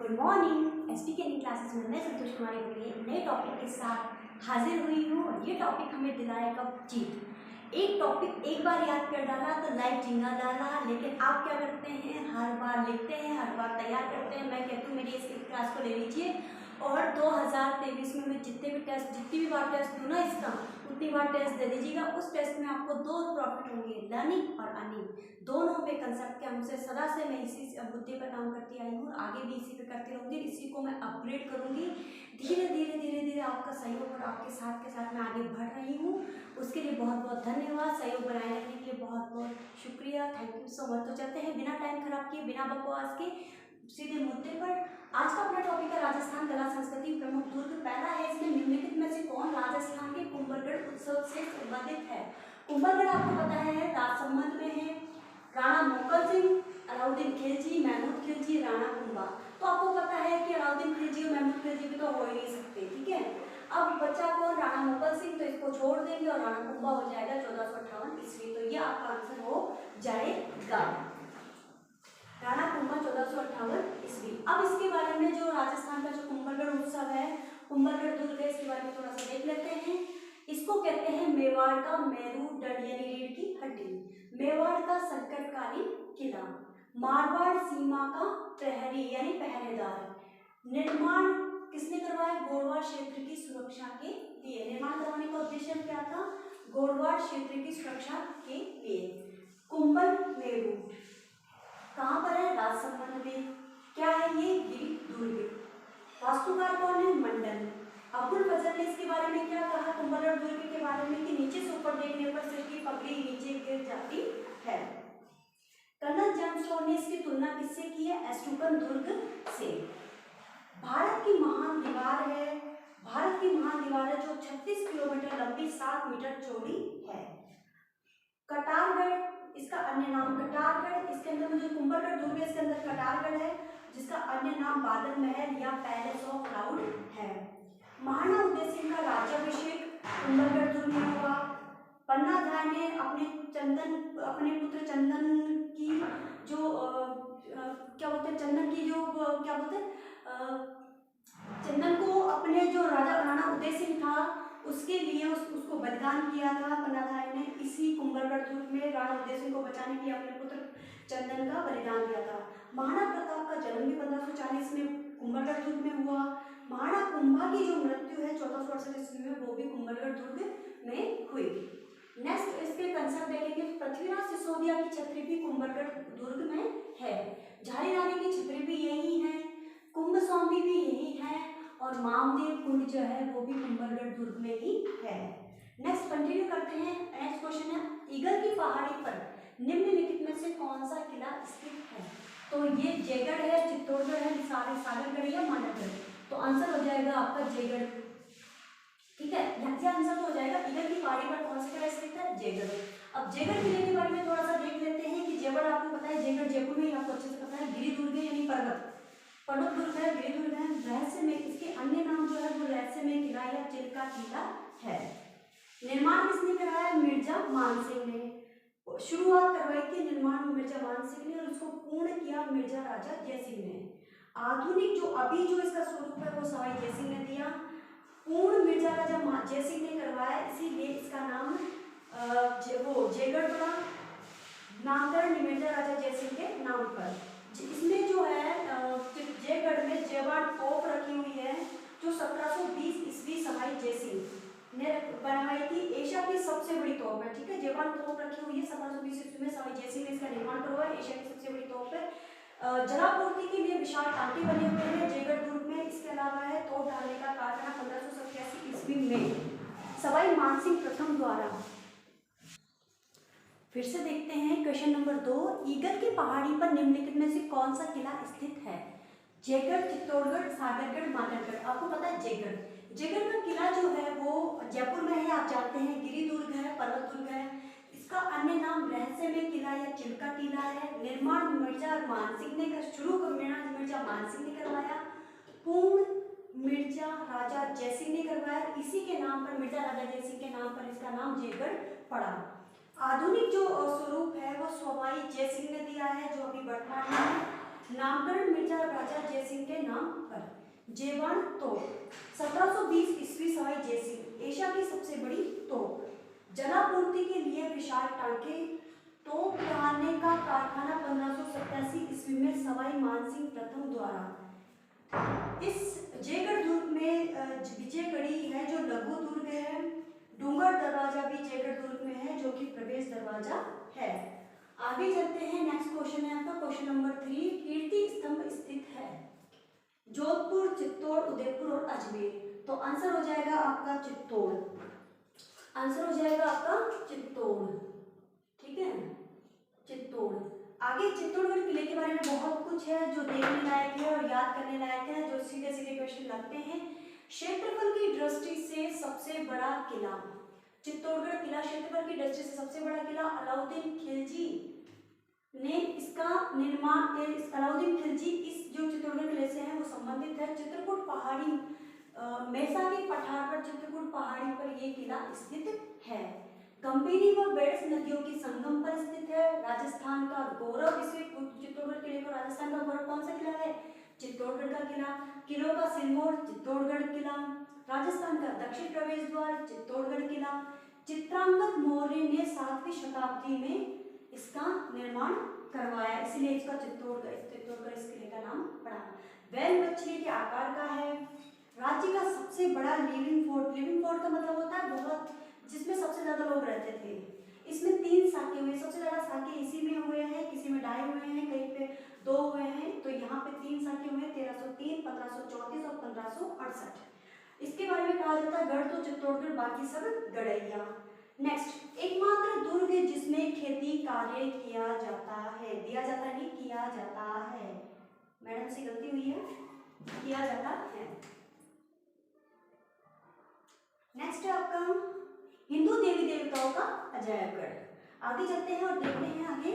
Good morning. ST के classes में मैं संतोष कुमारी बोलिए नए टॉपिक के साथ हाजिर हुई हूँ और ये टॉपिक हमें दिलाएगा जीत। एक टॉपिक एक बार याद कर डाला तो लाइफ झिंगा डाला, लेकिन आप क्या करते हैं, हर बार लिखते हैं, हर बार तैयार करते हैं। मैं कहती हूँ मेरी इसकी क्लास को ले लीजिए और 2023 में मैं जितनी भी बार टेस्ट दूँ ना इसका उतनी बार टेस्ट दे दीजिएगा। उस टेस्ट में आपको दो प्रॉफिट होंगे, लर्निंग और अर्निंग दोनों पे कंसेप्ट के हमसे सदा से मैं इसी मुद्दे पर काम करती आई हूँ और आगे भी इसी पे करती रहूँगी। इसी को मैं अपग्रेड करूँगी। धीरे धीरे धीरे धीरे आपका सहयोग और आपके साथ मैं आगे बढ़ रही हूँ। उसके लिए बहुत बहुत धन्यवाद। सहयोग बनाए रखने के लिए बहुत बहुत शुक्रिया। Thank you so much. तो चलते हैं बिना टाइम खराब किए, बिना बकवास के सीधे मुद्दे पर। आज का अपना टॉपिक है राजस्थान कला संस्कृति प्रमुख दुर्ग। पहला है इसमें निम्नलिखित में से कौन राजस्थान के कुंभलगढ़ उत्सव से संबंधित है। कुंभलगढ़ आपको पता है राजसमंद में है। राणा मोकल सिंह, अलाउद्दीन खिलजी, महमूद खिलजी, राणा कुंभा। तो आपको पता है कि अलाउद्दीन खिलजी और महमूद खिलजी भी तो हो ही नहीं सकते, ठीक है। अब बच्चा कौन, राणा मोकल सिंह, तो इसको छोड़ देंगे और राणा कुंभा हो जाएगा 1458 ईस्वी। तो ये आपका आंसर हो जाएगा राणा कुंभा 1458 ईस्वी। अब इसके बारे में जो राजस्थान का जो कुंभलगढ़ उत्सव है, कुंभलगढ़ दुर्ग है, इसके बारे में थोड़ा सा देख लेते हैं। इसको कहते हैं मेवाड़ का मेरुदंड यानी रीढ़ की हड्डी, मेवाड़ का संकटकालीन किला, मारवाड़ सीमा का प्रहरी यानी पहरेदार। निर्माण किसने करवाया, गोरवाड़ क्षेत्र की सुरक्षा के लिए। निर्माण करवाने का उद्देश्य क्या था, गोरवाड़ क्षेत्र की सुरक्षा के लिए। कुंभल मेरू कहाँ पर है, राजसमंद में। क्या है ये, गिरि दुर्ग। वास्तुकार कौन है, मंडल। अबुल फजल ने इसके बारे में क्या कहा, कुंभलगढ़ दुर्ग के बारे में, कि नीचे से ऊपर देखने पर सिर की पगड़ी नीचे गिर जाती है। कर्नल जेम्सटोन ने इसकी तुलना किससे की है, एस्टुकन दुर्ग से। भारत की महान दीवार है, भारत की महान दीवार है जो 36 किलोमीटर लंबी 7 मीटर चौड़ी है। कटारगढ़ इसका अन्य नाम कटारगढ़, इसके अंदर जो कुंभलगढ़ दुर्ग है इसके अंदर कटारगढ़ है जिसका अन्य नाम बादल महल या पैलेस ऑफ क्लाउड है। महाराणा उदय सिंह का राज्याभिषेक कुंभलगढ़ दुर्ग में हुआ। पन्नाधार ने अपने पुत्र चंदन की जो क्या बोलते हैं, चंदन की जो क्या बोलते हैं, चंदन को अपने जो राणा उदय सिंह था उसके लिए उसको बलिदान किया था। पन्नाधार ने इसी कुंभलगढ़ दुर्ग में राणा उदय सिंह को बचाने के लिए अपने पुत्र चंदन का बलिदान दिया था। महाराणा प्रताप का जन्म भी 1540 में कुंभलगढ़ दुर्ग में हुआ। महाराणा कुंभा की जो मृत्यु है 1468 ईस्वी में वो भी कुंभलगढ़ दुर्ग में हुई। नेक्स्ट इसके कंसेप्ट देखेंगे। पृथ्वीराज सिसोदिया की छतरी भी कुंभलगढ़ दुर्ग में है। झारी रानी की छतरी भी यही है, कुंभ स्वामी भी यही है और मामदेव कुंड जो है वो भी कुंभलगढ़ दुर्ग में ही है। नेक्स्ट कंटिन्यू करते हैं। नेक्स्ट क्वेश्चन है, ईगल की पहाड़ी पर निम्नलिखित में से कौन सा किला स्थित है। तो ये जयगढ़ है, चित्तौड़गढ़ है, सागरगढ़ या मानवगढ़। तो आंसर हो जाएगा आपका जयगढ़, ठीक है। यहाँ से आंसर तो हो जाएगा ईगल की पहाड़ी पर कौन सा किला स्थित है, जयगढ़। अब जयगढ़ किले के बारे में थोड़ा सा देख लेते हैं कि जयगढ़ आपको पता है, जयगढ़ जयपुर में ही आपको अच्छे से पता है। गिरि दुर्ग यानी पर्वत दुर्ग है, गिरि दुर्ग है। रहस्य में इसके अन्य नाम जो है वो रहस्य में किला या चिल्का किला है। निर्माण किसने कराया, मिर्जा मान सिंह ने। शुरुआत करवाई थी निर्माण मिर्जा मान सिंह ने और उसको पूर्ण किया मिर्जा राजा जयसिंह ने। आधुनिक जो अभी जो इसका स्वरूप है वो सवाई जयसिंह ने दिया। पूर्ण मिर्जा राजा जयसिंह ने करवाया, इसीलिए इसका नाम वो जयगढ़ पड़ा। नामकरण मिर्जा राजा जयसिंह के नाम पर। इसमें जो है जयगढ़ में जयवान तोप रखी हुई है जो 1720 ईस्वी सवाई जयसिंह ने बनवाई थी। एशिया की सबसे बड़ी तोप है, ठीक है। जयवान तोप रखी हुई है 1720 ईस्वी में सवाई जयसिंह ने इसका निर्माण करवाया। एशिया की सबसे बड़ी तोप है। जलापूर्ति के लिए विशाल टांके बने हुए हैं जयगढ़ दुर्ग में। इसके अलावा है तोप डालने का कारखाना 1587 ईस्वी में सवाई मानसिंह प्रथम द्वारा। फिर से देखते हैं क्वेश्चन नंबर 2। ईगल की पहाड़ी पर निम्नलिखित में से कौन सा किला स्थित है। जयगढ़, चित्तौड़गढ़, सागरगढ़, मानवगढ़। आपको पता है जयगढ़ का किला जो है वो जयपुर में है, आप जानते हैं। गिरि दुर्ग है, पर्वत दुर्ग है। इसका अन्य नाम रहस्य में किला या चिल्का किला है। निर्माण मिर्जा मानसिंह ने शुरू मिर्जा मानसिंह ने करवाया। पूर्ण मिर्जा राजा जयसिंह ने करवाया। इसी के नाम पर, मिर्जा राजा जयसिंह के नाम पर इसका नाम जयगढ़ पड़ा। आधुनिक जो स्वरूप है वो सवाई जयसिंह ने दिया है जो अभी वर्तमान में। नामकरण मिर्जा राजा जयसिंह के नाम पर। जेवान तोप 1720 ईस्वी सवाई जयसिंह, एशिया की सबसे बड़ी तोप। जलापूर्ति के लिए विशाल टांके तोप बनाने का कारखाना 1587 ईस्वी में सवाई मानसिंह प्रथम द्वारा। इस जयगढ़ दुर्ग में विजयगढ़ी है जो लघु दुर्ग है। डूंगर दरवाजा भी जयगढ़ दुर्ग में है जो कि प्रवेश दरवाजा है। आगे चलते हैं, नेक्स्ट क्वेश्चन है आपका क्वेश्चन नंबर 3। कीर्ति स्तंभ स्थित है जोधपुर, चित्तौड़, उदयपुर और अजमेर। तो आंसर हो जाएगा आपका चित्तौड़, आंसर हो जाएगा आपका चित्तौड़, ठीक है, चित्तौड़। आगे चित्तौड़गढ़ किले के बारे में बहुत कुछ है जो देखने लायक है और याद करने लायक है, जो सीधे सीधे क्वेश्चन लगते हैं। क्षेत्रफल की दृष्टि से सबसे बड़ा किला, चित्तौड़गढ़ किला क्षेत्रफल की दृष्टि से सबसे बड़ा किला अलाउद्दीन खिलजी ने इसका निर्माण, अलाउद्दीन खिलजी इस जो चित्तौड़गढ़ किले से है वो संबंधित है। चित्रकूट पहाड़ी, मेसा के पठार पर चित्रकूट पहाड़ी पर ये किला स्थित है। गंभीरी व बेड़स नदियों की संगम पर स्थित है। राजस्थान का गौरव, इसे चित्तौड़गढ़ किले को राजस्थान का गौरव कौन सा किला है? चित्तौड़गढ़ का किला। किलों का सिरमौर चित्तौड़गढ़ किला। राजस्थान का दक्षिण प्रवेश द्वार चित्तौड़गढ़ किला। चित्रांगद मौर्य ने 7वीं शताब्दी में इसका निर्माण करवाया, इसलिए इसका चित्तौड़गढ़ इस किले का नाम पड़ा। बैल मछली के आकार का है। राज्य का सबसे बड़ा लिविंग फोर्ट, लिविंग फोर्ट का मतलब होता है बहुत, जिसमें सबसे ज्यादा लोग रहते थे। इसमें 3 साके हुए, सबसे ज्यादा साके इसी में हुए हैं, किसी में 2.5 हुए हैं, कहीं पे 2 हुए हैं, तो यहाँ पे 3 साके हुए, 1303, 1534 और 1568। इसके बारे में कहा जाता है गढ़ तो चित्तौड़गढ़, बाकी सब गढ़ैया। नेक्स्ट, एकमात्र दुर्ग जिसमें खेती कार्य किया जाता है, दिया जाता नहीं, किया जाता है, मैडम से गलती हुई है, किया जाता है। नेक्स्ट है आपका हिंदू देवी देवताओं का अजायबगढ़। आगे चलते हैं और देखते हैं आगे।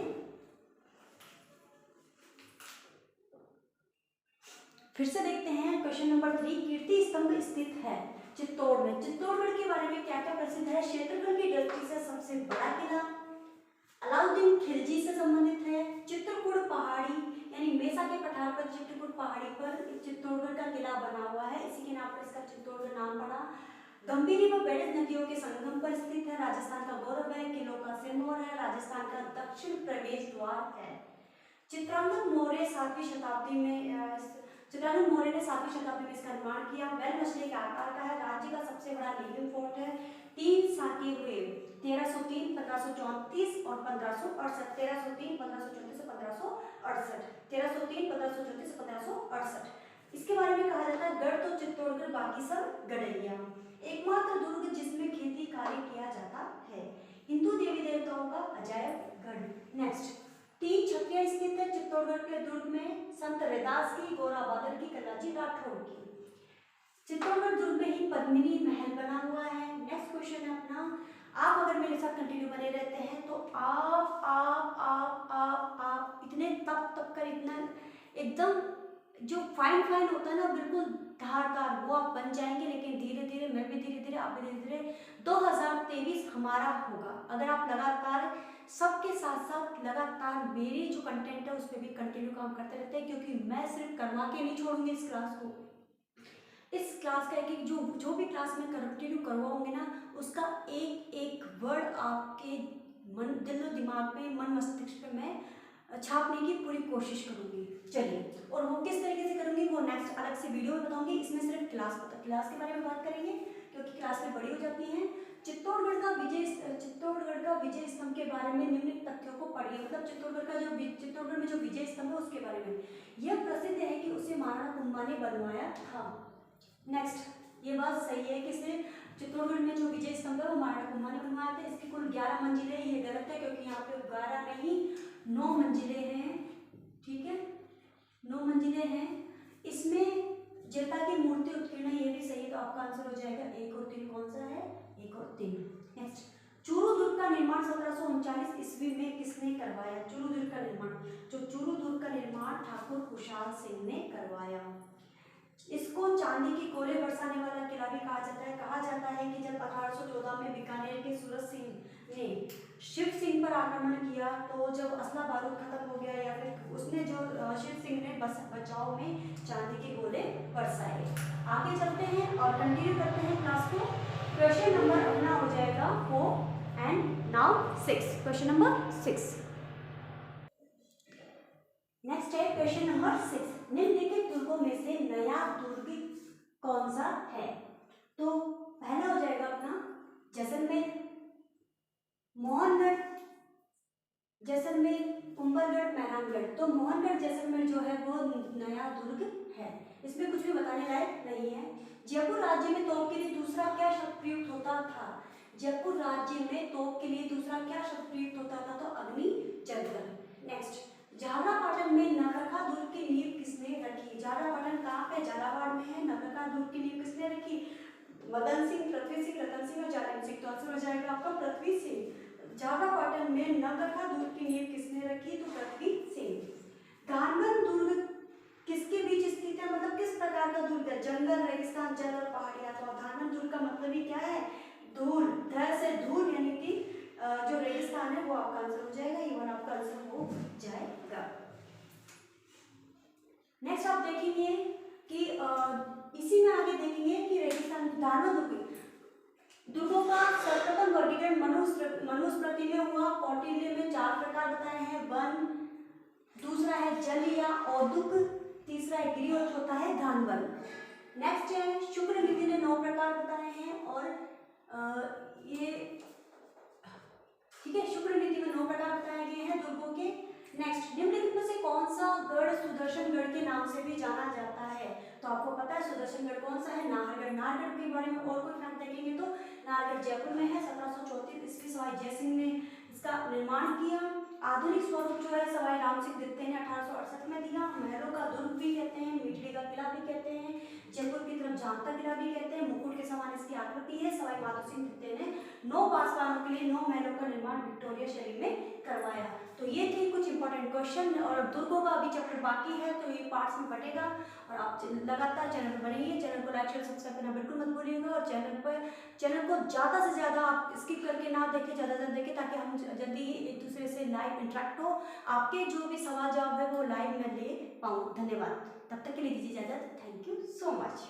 फिर से देखते हैं क्वेश्चन नंबर 3। कीर्ति स्तंभ स्थित है चित्तौड़ में। चित्तौड़गढ़ के बारे में क्या क्या प्रसिद्ध है? क्षेत्रफल की दृष्टि से सबसे बड़ा किला, अलाउद्दीन खिलजी से संबंधित है। चित्रकूट पहाड़ी यानी मेसा के पठार पर चित्रकूट पहाड़ी पर चित्तौड़गढ़ का किला बना हुआ है, इसी के नाम पर इसका चित्तौड़गढ़ नाम पड़ा। गंभीरी व बेड़स नदियों के संगम पर स्थित है। राजस्थान का गौरव है। किलों का सिरमौर है। राजस्थान का दक्षिण प्रवेश द्वार है। चित्रांगद मौर्य 7वीं शताब्दी में चित्रांगद मौर्य ने 7वीं शताब्दी में इसका निर्माण किया। बैल मछली के आकार का है। राज्य का सबसे बड़ा लिविंग फोर्ट है। 3 साके हुए, 1303, 1534 और 1568, 1303, 1534 और 1568, 1303, 1534 और 1568। इसके बारे में कहा जाता है गढ़ तो चित्तौड़गढ़, बाकी सब गढ़ैया। एकमात्र दुर्ग जिसमें खेती कार्य किया जाता है, हिंदू देवी देवताओं का अजायबगढ़। नेक्स्ट, 3 छत्रियां स्थित है चित्तौड़गढ़ के दुर्ग में, संत रैदास की, गोरा बादल की, कलाजी राठौड़ की। चित्तौड़गढ़ दुर्ग में ही पद्मिनी महल बना हुआ है। नेक्स्ट क्वेश्चन है अपना, आप अगर मेरे साथ कंटिन्यू बने रहते हैं तो आप इतने तप कर इतना एकदम जो फाइन होता है ना, बिल्कुल धारदार, वो आप बन जाएंगे। लेकिन धीरे धीरे, मैं भी धीरे धीरे, आप भी धीरे धीरे, 2023 हमारा होगा अगर आप लगातार सबके साथ साथ लगातार मेरी जो कंटेंट है उस पर भी कंटिन्यू काम करते रहते हैं, क्योंकि मैं सिर्फ करवा के नहीं छोड़ूंगी इस क्लास को। इस क्लास का एक जो भी क्लास में कंटिन्यू करवाऊंगी ना, उसका एक एक वर्ड आपके मन, दिल दिमाग में, मन मस्तिष्क पे मैं छापने की पूरी कोशिश करूंगी। चलिए, और वो किस तरीके से करूंगी वो नेक्स्ट अलग से वीडियो में बताऊंगी। इसमें सिर्फ क्लास के बारे में बात करेंगे क्योंकि क्लास में बड़ी हो जाती है। चित्तौड़गढ़ का विजय स्तंभ के बारे में निम्नलिखित तथ्यों को पढ़िए। मतलब चित्तौड़गढ़ में जो विजय स्तंभ है उसके बारे में यह प्रसिद्ध है कि उसे महाराणा कुंभा ने बनवाया था। नेक्स्ट, ये बात सही है कि चित्तौड़गढ़ में जो विजय स्तंभ है वो महाराणा कुंभा ने बनवाया था। इसकी कुल 11 मंजिलें, ये गलत है क्योंकि यहाँ पे 11 नहीं 9 मंजिलें हैं, ठीक है, 9 मंजिलें हैं। इसमें जेता की मूर्ति उत्कीर्ण है, ये भी सही है, तो आपका आंसर हो जाएगा 1 और 3। कौन सा है? 1 और 3। नेक्स्ट, चूरू दुर्ग का निर्माण 1739 ईस्वी में किसने करवाया? चूरू दुर्ग का निर्माण, चूरू दुर्ग का निर्माण ठाकुर खुशहाल सिंह ने करवाया। इसको चांदी की कोले बरसाने वाला किला भी कहा जाता है। कहा जाता है कि जब 1814 में बीकानेर के सूरज सिंह ने शिव सिंह पर आक्रमण किया, तो जब असला बारूद खत्म हो गया, या फिर उसने जो शिव सिंह ने बचाव में चांदी के गोले बरसाए। आगे चलते हैं और कंटिन्यू करते हैं क्लास को। क्वेश्चन नंबर अपना हो जाएगा 4 and now 6। Question number 6 next है। क्वेश्चन नंबर 6, निम्नलिखित दुर्गों में से नया दुर्ग कौन सा है? तो पहला हो जाएगा अपना जैसलमेर, मोहनगढ़, जैसलमेर, कुंभलगढ़, मेहरानगढ़। तो मोहनगढ़ जैसलमेर जो है वो नया दुर्ग है, इसमें कुछ भी बताने लायक नहीं है। जयपुर राज्य में तोप के लिए दूसरा क्या शब्द प्रयुक्त होता था? जयपुर राज्य में तोप के लिए दूसरा क्या शब्द प्रयुक्त होता था? तो अग्नि जंगल। नेक्स्ट, झालरापाटन में नवरखा दुर्ग की नींव किसने रखी? झालरापाटन कहाँ पे? झालावाड़ में है। नवरखा दुर्ग की नींव किसने रखी? मदन सिंह, पृथ्वी सिंह, रतन सिंह और जालिम सिंह। तो आंसर हो जाएगा आपका पृथ्वी सिंह। झालरापाटन में नवरखा दुर्ग की नींव किसने रखी? तो पृथ्वी सिंह। धानवन दुर्ग किसके बीच स्थित है? मतलब किस प्रकार का दुर्ग है? जंगल, रेगिस्तान, जल और पहाड़ियां। तो धानवन दुर्ग का मतलब ही क्या है? धूल, धर से धूल, यानी कि जो रेगिस्तान है वो आपका आंसर हो जाएगा। ये वन आपका आंसर हो जाएगा। नेक्स्ट आप देखेंगे कि इसी में आगे देखेंगे कि रेगिस्तान धानवन दुर्गों का सर्वप्रथम वर्गीकरण मनुस्मृति में हुआ। कौटिल्य में 4 प्रकार बताए हैं, वन, दूसरा है जल या औदुक, तीसरा है गिरि और चौथा है धानवन। नेक्स्ट है शुक्र नीति ने 9 प्रकार बताए हैं और ये ठीक है, शुक्र नीति में 9 प्रकार बताए गए हैं दुर्गों के। नेक्स्ट, निम्नलिखित में से कौन सा गढ़ सुदर्शनगढ़ के नाम से भी जाना जाता है? तो आपको पता है सुदर्शनगढ़ कौन सा है? नाहरगढ़। नाहरगढ़ के बारे में और कोई फैक्ट देखेंगे तो नाहरगढ़ जयपुर में है। 1734 ईस्वी सवाई जयसिंह ने इसका निर्माण किया। आधुनिक स्वरूप जो है सवाई राम सिंह द्वितीय ने 1868 में दिया। महलों का दुर्ग भी कहते हैं, मिठड़ी का किला भी कहते हैं, जयपुर की तरफ झांकता किला भी कहते हैं। मुकुट के समान इसकी आकृति है। सवाई माधो सिंह द्वितीय ने 9 पासवानों के लिए 9 महलों का निर्माण विक्टोरिया शैली में करवाया। तो ये थे कुछ इंपॉर्टेंट क्वेश्चन और दुर्गों का अभी चैप्टर बाकी है, तो ये पार्ट्स में बटेगा और आप लगातार चैनल पर बने रहिए। चैनल को लाइक शेयर सब्सक्राइब करना बिल्कुल मत भूलिएगा और चैनल को ज़्यादा से ज़्यादा आप स्किप करके ना देखें, ज़्यादा से ज़्यादा देखें ताकि हम जल्दी ही एक दूसरे से लाइव इंटरेक्ट हो, आपके जो भी सवाल जवाब है वो लाइव में ले पाऊँ। धन्यवाद, तब तक के लिए दीजिए इजाज़त। Thank you so much.